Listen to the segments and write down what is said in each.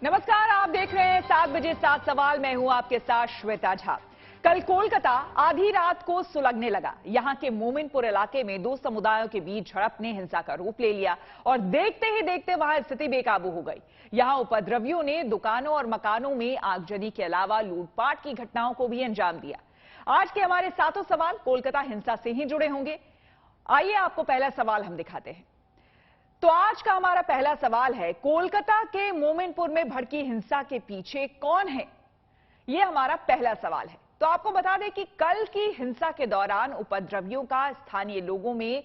नमस्कार, आप देख रहे हैं 7 बजे 7 सवाल। मैं हूं आपके साथ श्वेता झा। कल कोलकाता आधी रात को सुलगने लगा। यहां के मोमिनपुर इलाके में दो समुदायों के बीच झड़प ने हिंसा का रूप ले लिया और देखते ही देखते वहां स्थिति बेकाबू हो गई। यहां उपद्रवियों ने दुकानों और मकानों में आगजनी के अलावा लूटपाट की घटनाओं को भी अंजाम दिया। आज के हमारे सातों सवाल कोलकाता हिंसा से ही जुड़े होंगे। आइए आपको पहला सवाल हम दिखाते हैं। तो आज का हमारा पहला सवाल है, कोलकाता के मोमिनपुर में भड़की हिंसा के पीछे कौन है? यह हमारा पहला सवाल है। तो आपको बता दें कि कल की हिंसा के दौरान उपद्रवियों का स्थानीय लोगों में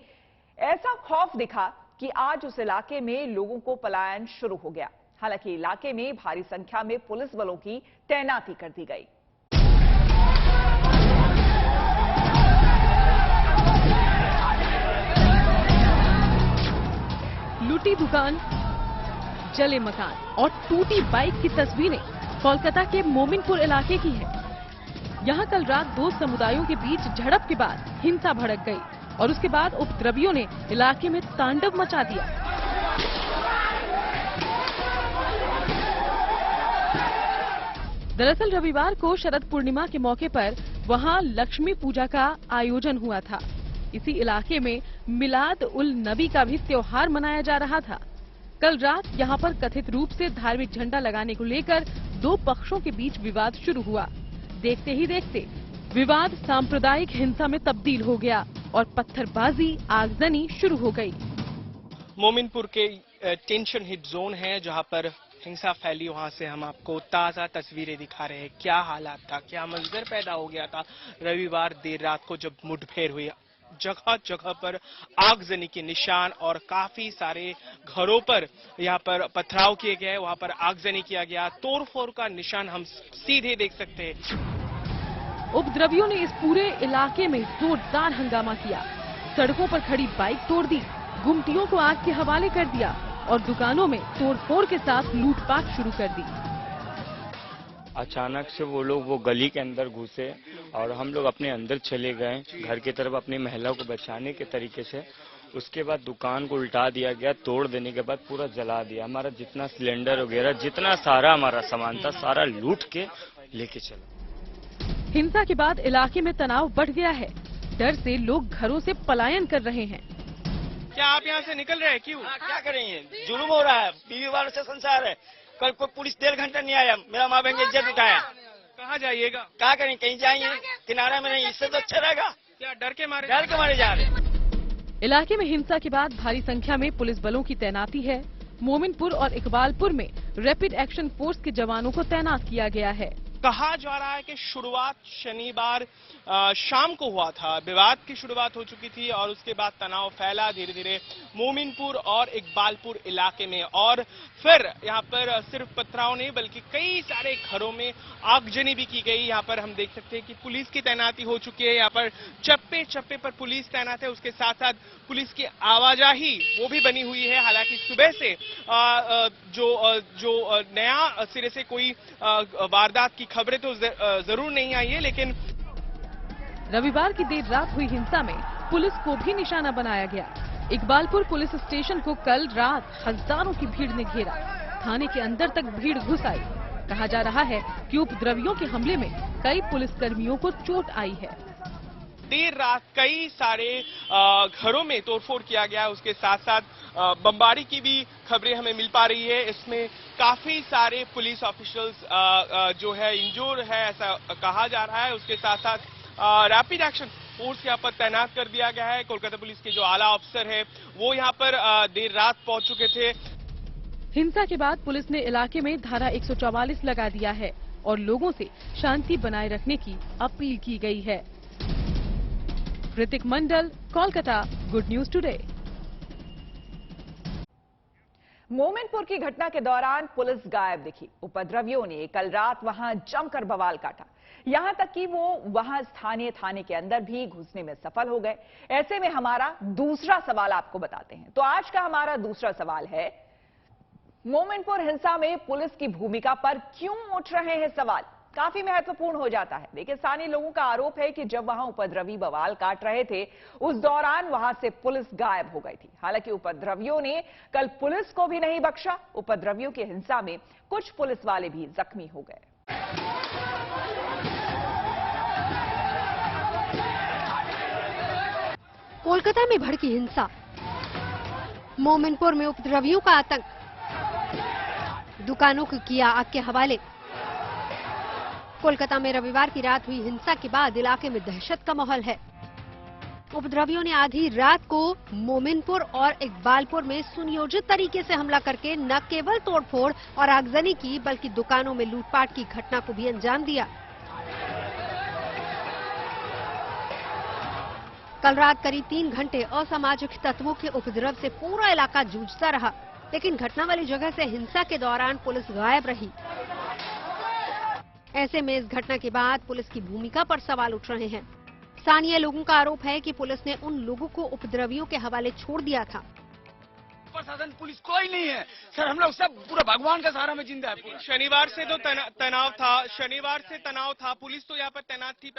ऐसा खौफ दिखा कि आज उस इलाके में लोगों को पलायन शुरू हो गया। हालांकि इलाके में भारी संख्या में पुलिस बलों की तैनाती कर दी गई। लूटी दुकान, जले मकान और टूटी बाइक की तस्वीरें कोलकाता के मोमिनपुर इलाके की है। यहां कल रात दो समुदायों के बीच झड़प के बाद हिंसा भड़क गई और उसके बाद उपद्रवियों ने इलाके में तांडव मचा दिया। दरअसल रविवार को शरद पूर्णिमा के मौके पर वहां लक्ष्मी पूजा का आयोजन हुआ था। इसी इलाके में मिलाद उल नबी का भी त्योहार मनाया जा रहा था। कल रात यहां पर कथित रूप से धार्मिक झंडा लगाने को लेकर दो पक्षों के बीच विवाद शुरू हुआ। देखते ही देखते विवाद सांप्रदायिक हिंसा में तब्दील हो गया और पत्थरबाजी, आगजनी शुरू हो गई। मोमिनपुर के टेंशन हिट जोन है जहां पर हिंसा फैली, वहां से हम आपको ताजा तस्वीरें दिखा रहे हैं। क्या हालात था, क्या मंजर पैदा हो गया था रविवार देर रात को जब मुठभेड़ हुई। जगह जगह पर आगजनी के निशान और काफी सारे घरों पर यहाँ पर पथराव किए गए, वहां पर आगजनी किया गया। तोड़फोड़ का निशान हम सीधे देख सकते हैं। उपद्रवियों ने इस पूरे इलाके में जोरदार हंगामा किया। सड़कों पर खड़ी बाइक तोड़ दी, गुमटियों को आग के हवाले कर दिया और दुकानों में तोड़फोड़ के साथ लूटपाट शुरू कर दी। अचानक से वो लोग वो गली के अंदर घुसे और हम लोग अपने अंदर चले गए घर की तरफ अपनी महिला को बचाने के तरीके से। उसके बाद दुकान को उल्टा दिया गया, तोड़ देने के बाद पूरा जला दिया। हमारा जितना सिलेंडर वगैरह जितना सारा हमारा सामान था सारा लूट के लेके चला। हिंसा के बाद इलाके में तनाव बढ़ गया है। डर से लोग घरों से पलायन कर रहे हैं। क्या आप यहाँ से निकल रहे हैं? क्यों? क्या करेंगे, जुल्म हो रहा है, बीवी वालों से संसार है। कल कोई पुलिस 1.5 घंटा नहीं आया, मेरा माँ बहन की इज्जत उठाया। कहाँ जाइएगा? क्या करें, कहीं जाएंगे किनारा में नहीं, इससे तो अच्छा रहेगा। क्या डर के मारे जा रहे हैं। इलाके में हिंसा के बाद भारी संख्या में पुलिस बलों की तैनाती है। मोमिनपुर और इकबालपुर में रैपिड एक्शन फोर्स के जवानों को तैनात किया गया है। कहा जा रहा है कि शुरुआत शनिवार शाम को हुआ था, विवाद की शुरुआत हो चुकी थी और उसके बाद तनाव फैला धीरे धीरे मोमिनपुर और इकबालपुर इलाके में। और फिर यहाँ पर सिर्फ पथराव नहीं बल्कि कई सारे घरों में आगजनी भी की गई। यहाँ पर हम देख सकते हैं कि पुलिस की तैनाती हो चुकी है। यहाँ पर चप्पे चप्पे पर पुलिस तैनात है, उसके साथ साथ पुलिस की आवाजाही वो भी बनी हुई है। हालांकि सुबह से जो नया सिरे से कोई वारदात की खबरें तो जरूर नहीं आई है, लेकिन रविवार की देर रात हुई हिंसा में पुलिस को भी निशाना बनाया गया। इकबालपुर पुलिस स्टेशन को कल रात हजारों की भीड़ ने घेरा। थाने के अंदर तक भीड़ घुस आई। कहा जा रहा है कि उपद्रवियों के हमले में कई पुलिसकर्मियों को चोट आई है। देर रात कई सारे घरों में तोड़फोड़ किया गया, उसके साथ साथ बमबारी की भी खबरें हमें मिल पा रही है। इसमें काफी सारे पुलिस ऑफिशियल्स जो है इंजोर है ऐसा कहा जा रहा है। उसके साथ साथ रैपिड एक्शन फोर्स यहाँ पर तैनात कर दिया गया है। कोलकाता पुलिस के जो आला अफसर है वो यहाँ पर देर रात पहुंच चुके थे। हिंसा के बाद पुलिस ने इलाके में धारा 144 लगा दिया है और लोगों से शांति बनाए रखने की अपील की गई है। Ritik Mandal, Kolkata, good news today. Mominpur की घटना के दौरान पुलिस गायब दिखी। उपद्रवियों ने कल रात वहां जमकर बवाल काटा, यहां तक कि वो वहां स्थानीय थाने के अंदर भी घुसने में सफल हो गए। ऐसे में हमारा दूसरा सवाल आपको बताते हैं। तो आज का हमारा दूसरा सवाल है, मोमिनपुर हिंसा में पुलिस की भूमिका पर क्यों उठ रहे हैं सवाल? काफी महत्वपूर्ण हो जाता है। देखिए, स्थानीय लोगों का आरोप है कि जब वहां उपद्रवी बवाल काट रहे थे, उस दौरान वहां से पुलिस गायब हो गई थी। हालांकि उपद्रवियों ने कल पुलिस को भी नहीं बख्शा। उपद्रवियों की हिंसा में कुछ पुलिस वाले भी जख्मी हो गए। कोलकाता में भड़की हिंसा, मोमिनपुर में उपद्रवियों का आतंक, दुकानों को किया आग के हवाले। कोलकाता में रविवार की रात हुई हिंसा के बाद इलाके में दहशत का माहौल है। उपद्रवियों ने आधी रात को मोमिनपुर और इकबालपुर में सुनियोजित तरीके से हमला करके न केवल तोड़फोड़ और आगजनी की, बल्कि दुकानों में लूटपाट की घटना को भी अंजाम दिया। कल रात करीब 3 घंटे असामाजिक तत्वों के उपद्रव से पूरा इलाका जूझता रहा, लेकिन घटना वाली जगह से हिंसा के दौरान पुलिस गायब रही। ऐसे में इस घटना के बाद पुलिस की भूमिका पर सवाल उठ रहे हैं। स्थानीय लोगों का आरोप है कि पुलिस ने उन लोगों को उपद्रवियों के हवाले छोड़ दिया था। प्रशासन पुलिस कोई नहीं है सर, हम लोग सब पूरा भगवान का सहारा में जिंदा है। शनिवार से तो तनाव था, पुलिस तो यहाँ पर तैनात थी।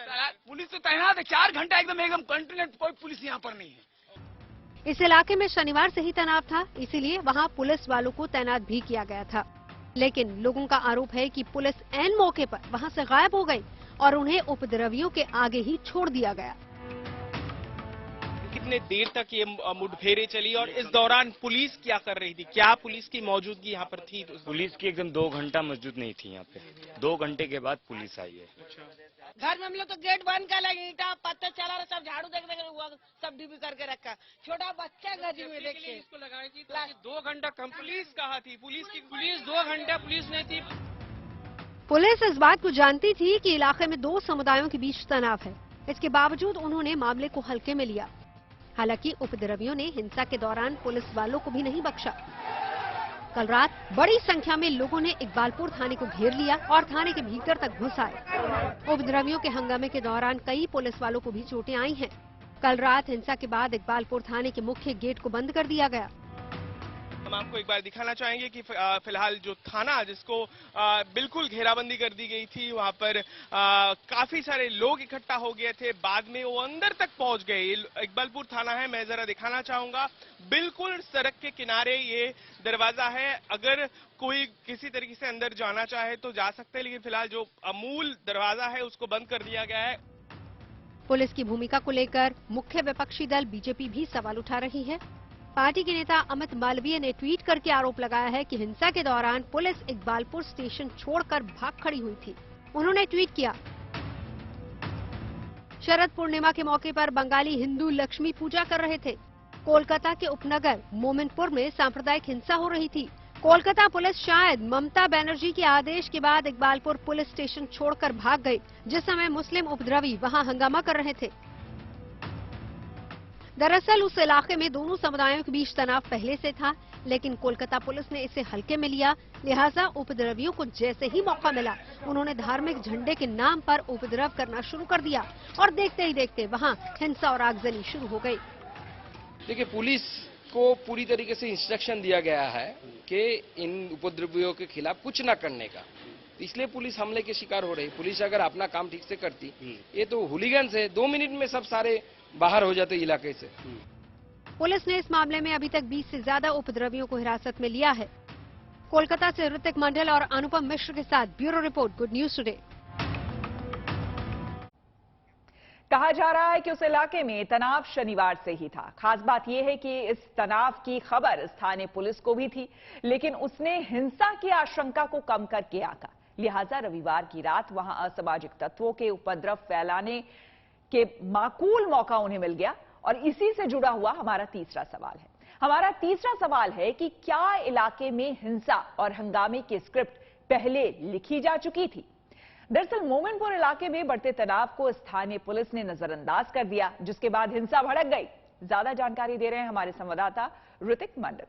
पुलिस तो तैनात है 4 घंटा एकदम कंटिन्यूस, कोई पुलिस यहाँ पर नहीं है। इस इलाके में शनिवार से ही तनाव था, इसीलिए वहां पुलिस वालों को तैनात भी किया गया था। लेकिन लोगों का आरोप है कि पुलिस ऐन मौके पर वहां से गायब हो गई और उन्हें उपद्रवियों के आगे ही छोड़ दिया गया। कितने देर तक ये मुठभेड़ें चली और इस दौरान पुलिस क्या कर रही थी? क्या पुलिस की मौजूदगी यहाँ पर थी? पुलिस की एकदम 2 घंटा मौजूद नहीं थी यहाँ पे। 2 घंटे के बाद पुलिस आई है। घर में हम लोग तो गेट बंद कर लगे, ईटा पत्थर चला रहा, सब झाड़ू देख सब डिब्बी करके रखा। छोटा बच्चा गजी में देखिए इसको लगाई थी। 2 घंटा कम पुलिस कहाँ थी? पुलिस 2 घंटा पुलिस नहीं थी। पुलिस इस बात को जानती थी कि इलाके में 2 समुदायों के बीच तनाव है। इसके बावजूद उन्होंने मामले को हल्के में लिया। हालांकि उपद्रवियों ने हिंसा के दौरान पुलिस वालों को भी नहीं बख्शा। कल रात बड़ी संख्या में लोगों ने इकबालपुर थाने को घेर लिया और थाने के भीतर तक घुस आए। उपद्रवियों के हंगामे के दौरान कई पुलिस वालों को भी चोटें आई हैं। कल रात हिंसा के बाद इकबालपुर थाने के मुख्य गेट को बंद कर दिया गया। हम आपको एक बार दिखाना चाहेंगे कि फिलहाल जो थाना जिसको बिल्कुल घेराबंदी कर दी गई थी, वहां पर काफी सारे लोग इकट्ठा हो गए थे। बाद में वो अंदर तक पहुंच गए। इकबालपुर थाना है, मैं जरा दिखाना चाहूंगा। बिल्कुल सड़क के किनारे ये दरवाजा है। अगर कोई किसी तरीके से अंदर जाना चाहे तो जा सकते हैं, लेकिन फिलहाल जो मूल दरवाजा है उसको बंद कर दिया गया है। पुलिस की भूमिका को लेकर मुख्य विपक्षी दल बीजेपी भी सवाल उठा रही है। पार्टी के नेता अमित मालवीय ने ट्वीट करके आरोप लगाया है कि हिंसा के दौरान पुलिस इकबालपुर स्टेशन छोड़कर भाग खड़ी हुई थी। उन्होंने ट्वीट किया, शरद पूर्णिमा के मौके पर बंगाली हिंदू लक्ष्मी पूजा कर रहे थे। कोलकाता के उपनगर मोमिनपुर में सांप्रदायिक हिंसा हो रही थी। कोलकाता पुलिस शायद ममता बनर्जी के आदेश के बाद इकबालपुर पुलिस स्टेशन छोड़कर भाग गई, जिस समय मुस्लिम उपद्रवी वहां हंगामा कर रहे थे। दरअसल उस इलाके में दोनों समुदायों के बीच तनाव पहले से था, लेकिन कोलकाता पुलिस ने इसे हल्के में लिया। लिहाजा उपद्रवियों को जैसे ही मौका मिला, उन्होंने धार्मिक झंडे के नाम पर उपद्रव करना शुरू कर दिया और देखते ही देखते वहां हिंसा और आगजनी शुरू हो गई। देखिए, पुलिस को पूरी तरीके से इंस्ट्रक्शन दिया गया है कि इन उपद्रवियों के खिलाफ कुछ न करने का, इसलिए पुलिस हमले के शिकार हो रही। पुलिस अगर अपना काम ठीक से करती, ये तो हुलिगन्स है, 2 मिनट में सब सारे बाहर हो जाते इलाके से। पुलिस ने इस मामले में अभी तक 20 से ज्यादा उपद्रवियों को हिरासत में लिया है। कोलकाता से ऋतिक मंडल और अनुपम मिश्र के साथ bureau report, good news today. कहा जा रहा है कि उस इलाके में तनाव शनिवार से ही था। खास बात यह है कि इस तनाव की खबर स्थानीय पुलिस को भी थी, लेकिन उसने हिंसा की आशंका को कम करके आका। लिहाजा रविवार की रात वहां असामाजिक तत्वों के उपद्रव फैलाने के माकूल मौका उन्हें मिल गया। और इसी से जुड़ा हुआ हमारा तीसरा सवाल है कि क्या इलाके में हिंसा और हंगामे की स्क्रिप्ट पहले लिखी जा चुकी थी? दरअसल मोमिनपुर इलाके में बढ़ते तनाव को स्थानीय पुलिस ने नजरअंदाज कर दिया, जिसके बाद हिंसा भड़क गई। ज्यादा जानकारी दे रहे हैं हमारे संवाददाता ऋतिक मंडल।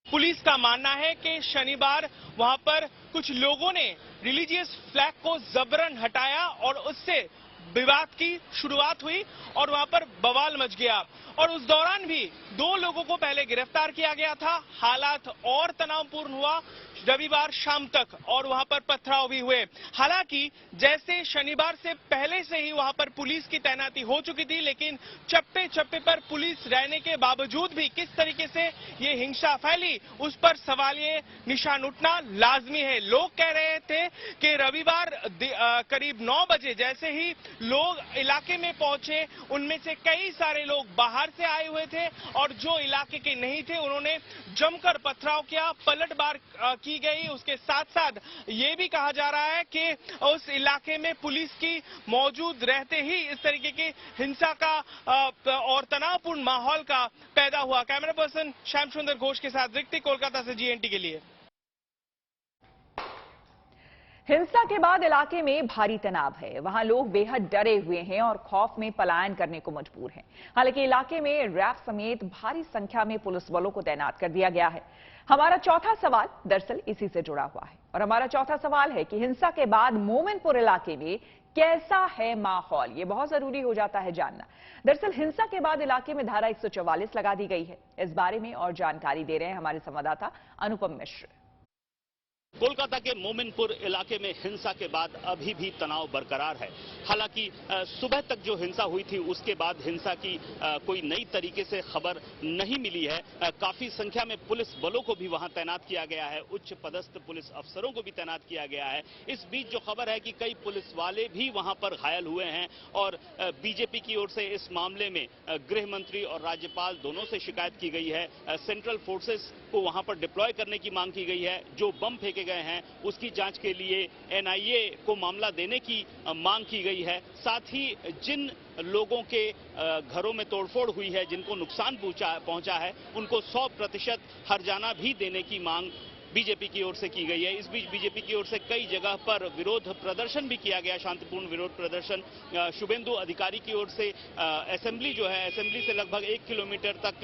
पुलिस का मानना है कि शनिवार वहां पर कुछ लोगों ने रिलीजियस फ्लैग को जबरन हटाया और उससे विवाद की शुरुआत हुई और वहां पर बवाल मच गया और उस दौरान भी 2 लोगों को पहले गिरफ्तार किया गया था। हालात और तनावपूर्ण हुआ रविवार शाम तक और वहां पर पथराव भी हुए। हालांकि जैसे शनिवार से पहले से ही वहां पर पुलिस की तैनाती हो चुकी थी, लेकिन चप्पे चप्पे पर पुलिस रहने के बावजूद भी किस तरीके से ये हिंसा फैली, उस पर सवालिया निशान उठना लाजमी है। लोग कह रहे थे कि रविवार करीब 9 बजे जैसे ही लोग इलाके में पहुंचे, उनमें से कई सारे लोग बाहर से आए हुए थे और जो इलाके के नहीं थे उन्होंने जमकर पथराव किया, पलटवार की गई। उसके साथ साथ ये भी कहा जा रहा है कि उस इलाके में पुलिस की मौजूद रहते ही इस तरीके की हिंसा का और तनावपूर्ण माहौल का पैदा हुआ। कैमरा पर्सन श्याम सुंदर घोष के साथ ऋतिक, कोलकाता से GNT के लिए। हिंसा के बाद इलाके में भारी तनाव है। वहां लोग बेहद डरे हुए हैं और खौफ में पलायन करने को मजबूर हैं। हालांकि इलाके में रैफ समेत भारी संख्या में पुलिस बलों को तैनात कर दिया गया है। हमारा चौथा सवाल दरअसल इसी से जुड़ा हुआ है और हमारा चौथा सवाल है कि हिंसा के बाद मोमिनपुर इलाके में कैसा है माहौल। ये बहुत जरूरी हो जाता है जानना। दरअसल हिंसा के बाद इलाके में धारा 144 लगा दी गई है। इस बारे में और जानकारी दे रहे हैं हमारे संवाददाता अनुपम मिश्र। कोलकाता के मोमिनपुर इलाके में हिंसा के बाद अभी भी तनाव बरकरार है। हालांकि सुबह तक जो हिंसा हुई थी उसके बाद हिंसा की कोई नई तरीके से खबर नहीं मिली है। काफी संख्या में पुलिस बलों को भी वहां तैनात किया गया है, उच्च पदस्थ पुलिस अफसरों को भी तैनात किया गया है। इस बीच जो खबर है कि कई पुलिस वाले भी वहां पर घायल हुए हैं और बीजेपी की ओर से इस मामले में गृह मंत्री और राज्यपाल दोनों से शिकायत की गई है। सेंट्रल फोर्सेस को वहां पर डिप्लॉय करने की मांग की गई है। जो बम फेंके गए हैं उसकी जांच के लिए NIA को मामला देने की मांग की गई है। साथ ही जिन लोगों के घरों में तोड़फोड़ हुई है, जिनको नुकसान पहुंचा है, उनको 100% हर्जाना भी देने की मांग बीजेपी की ओर से की गई है। इस बीच बीजेपी की ओर से कई जगह पर विरोध प्रदर्शन भी किया गया, शांतिपूर्ण विरोध प्रदर्शन। शुभेंदु अधिकारी की ओर से असेंबली जो है, असेंबली से लगभग 1 किलोमीटर तक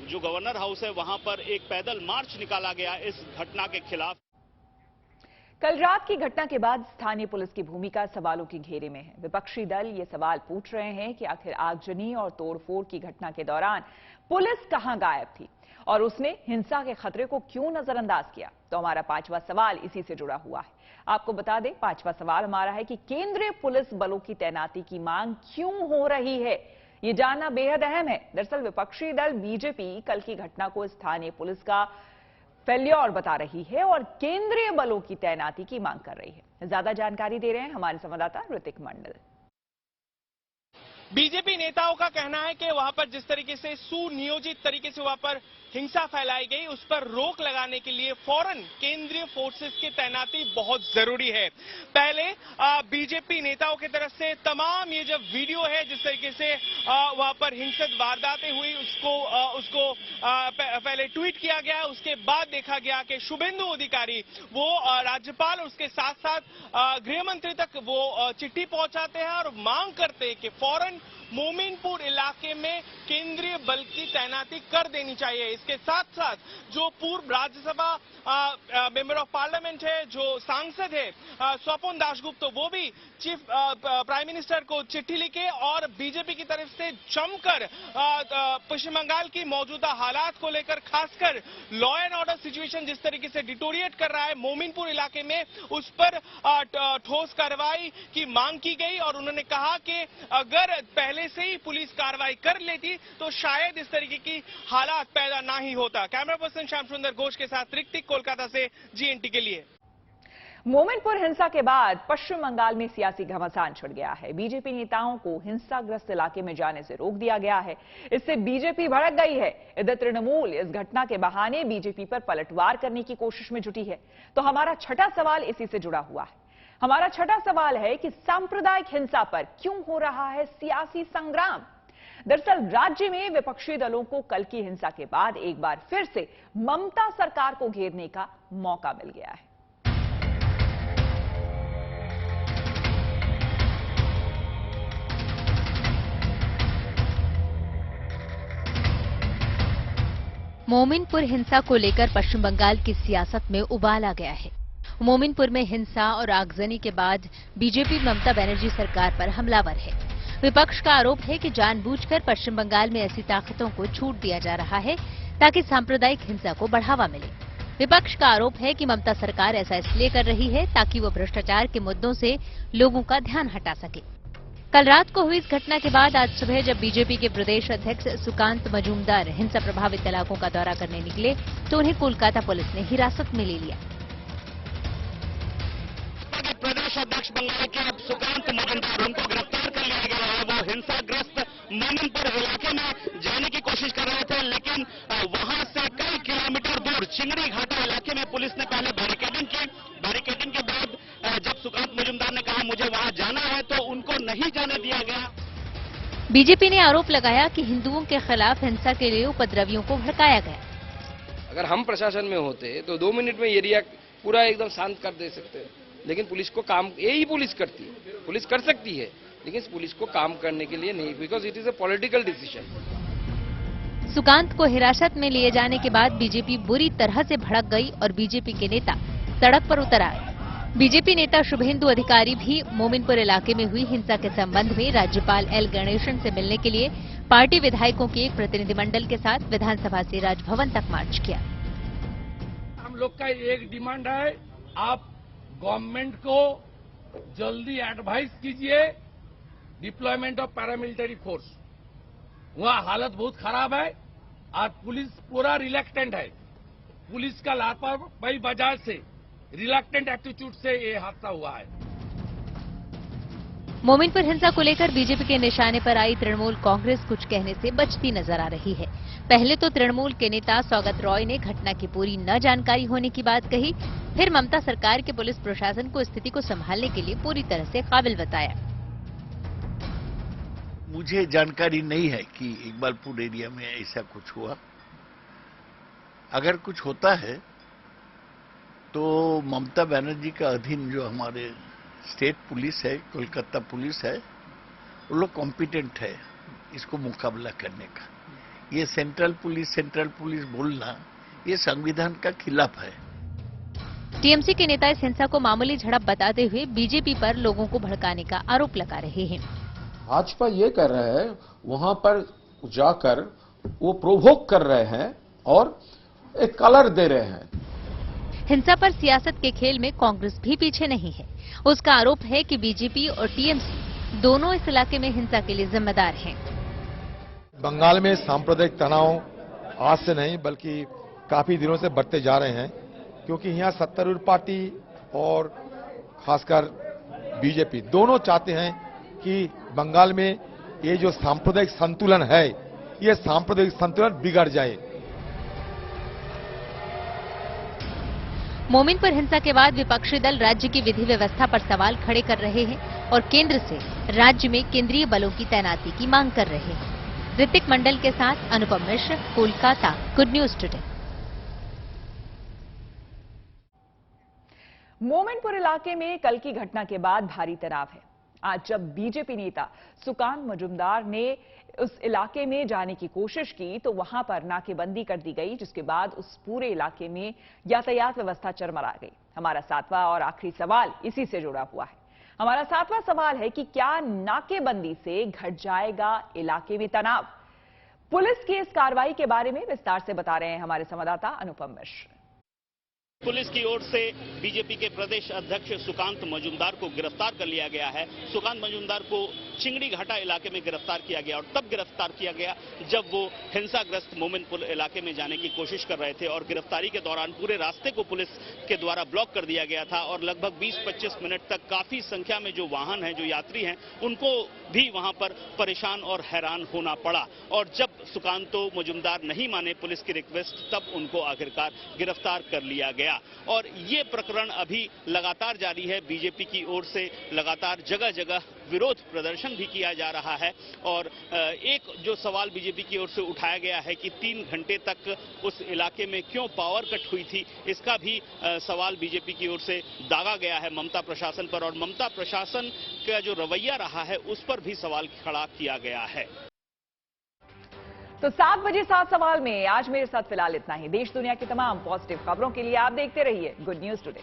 जो गवर्नर हाउस है वहां पर एक पैदल मार्च निकाला गया इस घटना के खिलाफ। कल रात की घटना के बाद स्थानीय पुलिस की भूमिका सवालों के घेरे में है। विपक्षी दल ये सवाल पूछ रहे हैं कि आखिर आगजनी और तोड़फोड़ की घटना के दौरान पुलिस कहां गायब थी और उसने हिंसा के खतरे को क्यों नजरअंदाज किया। तो हमारा 5वां सवाल इसी से जुड़ा हुआ है। आपको बता दें, 5वां सवाल हमारा है कि केंद्रीय पुलिस बलों की तैनाती की मांग क्यों हो रही है, ये जानना बेहद अहम है। दरअसल विपक्षी दल बीजेपी कल की घटना को स्थानीय पुलिस का फेल्योर बता रही है और केंद्रीय बलों की तैनाती की मांग कर रही है। ज्यादा जानकारी दे रहे हैं हमारे संवाददाता ऋतिक मंडल। बीजेपी नेताओं का कहना है कि वहां पर जिस तरीके से सुनियोजित तरीके से वहां पर हिंसा फैलाई गई, उस पर रोक लगाने के लिए फौरन केंद्रीय फोर्सेस की तैनाती बहुत जरूरी है। पहले बीजेपी नेताओं की तरफ से तमाम ये जो वीडियो है जिस तरीके से वहां पर हिंसक वारदातें हुई उसको पहले ट्वीट किया गया। उसके बाद देखा गया कि शुभेंदु अधिकारी वो राज्यपाल और उसके साथ साथ गृह मंत्री तक वो चिट्ठी पहुंचाते हैं और मांग करते हैं कि फौरन मोमिनपुर इलाके में केंद्रीय बल की तैनाती कर देनी चाहिए। इसके साथ साथ जो पूर्व राज्यसभा मेंबर ऑफ पार्लियामेंट है, जो सांसद है स्वपन दासगुप्ता, तो वो भी चीफ प्राइम मिनिस्टर को चिट्ठी लिखे और बीजेपी की तरफ से जमकर पश्चिम बंगाल की मौजूदा हालात को लेकर, खासकर लॉ एंड ऑर्डर सिचुएशन जिस तरीके से डिटोरिएट कर रहा है मोमिनपुर इलाके में, उस पर ठोस कार्रवाई की मांग की गई और उन्होंने कहा कि अगर पहले से ही पुलिस कार्रवाई कर लेती तो शायद इस तरीके की हालात पैदा ना ही होता। कैमरा पर्सन श्याम सुंदर घोष के साथ ऋतिक, कोलकाता से GNT के लिए। मोमिनपुर हिंसा के बाद पश्चिम बंगाल में सियासी घमासान छिड़ गया है। बीजेपी नेताओं को हिंसाग्रस्त इलाके में जाने से रोक दिया गया है। इससे बीजेपी भड़क गई है। इधर तृणमूल इस घटना के बहाने बीजेपी पर पलटवार करने की कोशिश में जुटी है। तो हमारा छठा सवाल इसी से जुड़ा हुआ है। हमारा छठा सवाल है कि सांप्रदायिक हिंसा पर क्यों हो रहा है सियासी संग्राम। दरअसल राज्य में विपक्षी दलों को कल की हिंसा के बाद एक बार फिर से ममता सरकार को घेरने का मौका मिल गया है। मोमिनपुर हिंसा को लेकर पश्चिम बंगाल की सियासत में उबाल आ गया है। मोमिनपुर में हिंसा और आगजनी के बाद बीजेपी ममता बनर्जी सरकार पर हमलावर है। विपक्ष का आरोप है कि जानबूझकर पश्चिम बंगाल में ऐसी ताकतों को छूट दिया जा रहा है ताकि सांप्रदायिक हिंसा को बढ़ावा मिले। विपक्ष का आरोप है कि ममता सरकार ऐसा इसलिए कर रही है ताकि वो भ्रष्टाचार के मुद्दों से लोगों का ध्यान हटा सके। कल रात को हुई इस घटना के बाद आज सुबह जब बीजेपी के प्रदेश अध्यक्ष सुकांत मजूमदार हिंसा प्रभावित इलाकों का दौरा करने निकले तो उन्हें कोलकाता पुलिस ने हिरासत में ले लिया। प्रदेश अध्यक्ष बंगाल के अब सुकांत मजूमदार, उनको गिरफ्तार कर लिया गया है। वो हिंसाग्रस्त मोमिनपुर इलाके में जाने की कोशिश कर रहे थे, लेकिन वहां से कई किलोमीटर दूर चिंगड़ी घाटा इलाके में पुलिस ने पहले बैरिकेडिंग की। बैरिकेडिंग के बाद जब सुकांत मजूमदार ने कहा मुझे वहां जाना है तो उनको नहीं जाने दिया गया। बीजेपी ने आरोप लगाया कि हिंदुओं के खिलाफ हिंसा के लिए उपद्रवियों को भड़काया गया। अगर हम प्रशासन में होते तो 2 मिनट में एरिया पूरा एकदम शांत कर दे सकते, लेकिन पुलिस को काम यही पुलिस करती है। पुलिस कर सकती है लेकिन पुलिस को काम करने के लिए नहीं, because it is a political decision. Sukanta को हिरासत में लिए जाने के बाद बीजेपी बुरी तरह से भड़क गई और बीजेपी के नेता सड़क पर उतर आए। बीजेपी नेता शुभेंदु अधिकारी भी मोमिनपुर इलाके में हुई हिंसा के संबंध में राज्यपाल एल गणेशन से मिलने के लिए पार्टी विधायकों के एक प्रतिनिधिमंडल के साथ विधानसभा से राजभवन तक मार्च किया। हम लोग का एक डिमांड है, आप गवर्नमेंट को जल्दी एडवाइस कीजिए डिप्लॉयमेंट ऑफ पैरामिलिट्री फोर्स। वहाँ हालत बहुत खराब है। आज पुलिस पूरा रिलैक्टेंट है। पुलिस का लापरवाही वजह से, रिलैक्टेंट एटीट्यूड से ये हादसा हुआ है। मोमिनपुर हिंसा को लेकर बीजेपी के निशाने पर आई तृणमूल कांग्रेस कुछ कहने से बचती नजर आ रही है। पहले तो तृणमूल के नेता सौगत रॉय ने घटना की पूरी न जानकारी होने की बात कही, फिर ममता सरकार के पुलिस प्रशासन को स्थिति को संभालने के लिए पूरी तरह से काबिल बताया। मुझे जानकारी नहीं है कि इकबालपुर एरिया में ऐसा कुछ हुआ। अगर कुछ होता है तो ममता बनर्जी का अधीन जो हमारे स्टेट पुलिस है, कोलकाता पुलिस है, वो लोग कॉम्पिटेंट है इसको मुकाबला करने का। ये सेंट्रल पुलिस बोलना ये संविधान का खिलाफ है। टीएमसी के नेता इस हिंसा को मामूली झड़प बताते हुए बीजेपी पर लोगों को भड़काने का आरोप लगा रहे हैं। भाजपा ये कर रहे हैं, वहां पर जाकर वो प्रोवोक कर रहे हैं और एक कलर दे रहे हैं। हिंसा पर सियासत के खेल में कांग्रेस भी पीछे नहीं है। उसका आरोप है कि बीजेपी और टीएमसी दोनों इस इलाके में हिंसा के लिए जिम्मेदार हैं। बंगाल में सांप्रदायिक तनाव आज से नहीं बल्कि काफी दिनों से बढ़ते जा रहे हैं, क्योंकि यहाँ सत्तारूढ़ पार्टी और खासकर बीजेपी दोनों चाहते हैं कि बंगाल में ये जो सांप्रदायिक संतुलन है, ये सांप्रदायिक संतुलन बिगड़ जाए। मोमिनपुर हिंसा के बाद विपक्षी दल राज्य की विधि व्यवस्था पर सवाल खड़े कर रहे हैं और केंद्र से राज्य में केंद्रीय बलों की तैनाती की मांग कर रहे हैं। ऋतिक मंडल के साथ Anupam Mishra, Kolkata, good news today. Mominpur इलाके में कल की घटना के बाद भारी तनाव है। आज जब बीजेपी नेता सुकांत मजूमदार ने उस इलाके में जाने की कोशिश की तो वहां पर नाकेबंदी कर दी गई, जिसके बाद उस पूरे इलाके में यातायात व्यवस्था चरमरा गई। हमारा 7वां और आखिरी सवाल इसी से जुड़ा हुआ है। हमारा 7वां सवाल है कि क्या नाकेबंदी से घट जाएगा इलाके में तनाव? पुलिस की इस कार्रवाई के बारे में विस्तार से बता रहे हैं हमारे संवाददाता अनुपम मिश्र। पुलिस की ओर से बीजेपी के प्रदेश अध्यक्ष सुकांत मजूमदार को गिरफ्तार कर लिया गया है। सुकांत मजूमदार को चिंगड़ी घाटा इलाके में गिरफ्तार किया गया और तब गिरफ्तार किया गया जब वो हिंसाग्रस्त मोमिनपुर इलाके में जाने की कोशिश कर रहे थे और गिरफ्तारी के दौरान पूरे रास्ते को पुलिस के द्वारा ब्लॉक कर दिया गया था और लगभग 20-25 मिनट तक काफी संख्या में जो वाहन हैं, जो यात्री हैं, उनको भी वहां पर परेशान और हैरान होना पड़ा। और जब सुकांतो मजूमदार नहीं माने पुलिस की रिक्वेस्ट, तब उनको आखिरकार गिरफ्तार कर लिया गया और ये प्रकरण अभी लगातार जारी है। बीजेपी की ओर से लगातार जगह जगह विरोध प्रदर्शन भी किया जा रहा है और एक जो सवाल बीजेपी की ओर से उठाया गया है कि 3 घंटे तक उस इलाके में क्यों पावर कट हुई थी, इसका भी सवाल बीजेपी की ओर से दागा गया है ममता प्रशासन पर और ममता प्रशासन का जो रवैया रहा है उस पर भी सवाल खड़ा किया गया है। तो 7 बजे 7 सवाल में आज मेरे साथ फिलहाल इतना ही। देश दुनिया की तमाम पॉजिटिव खबरों के लिए आप देखते रहिए गुड न्यूज टुडे।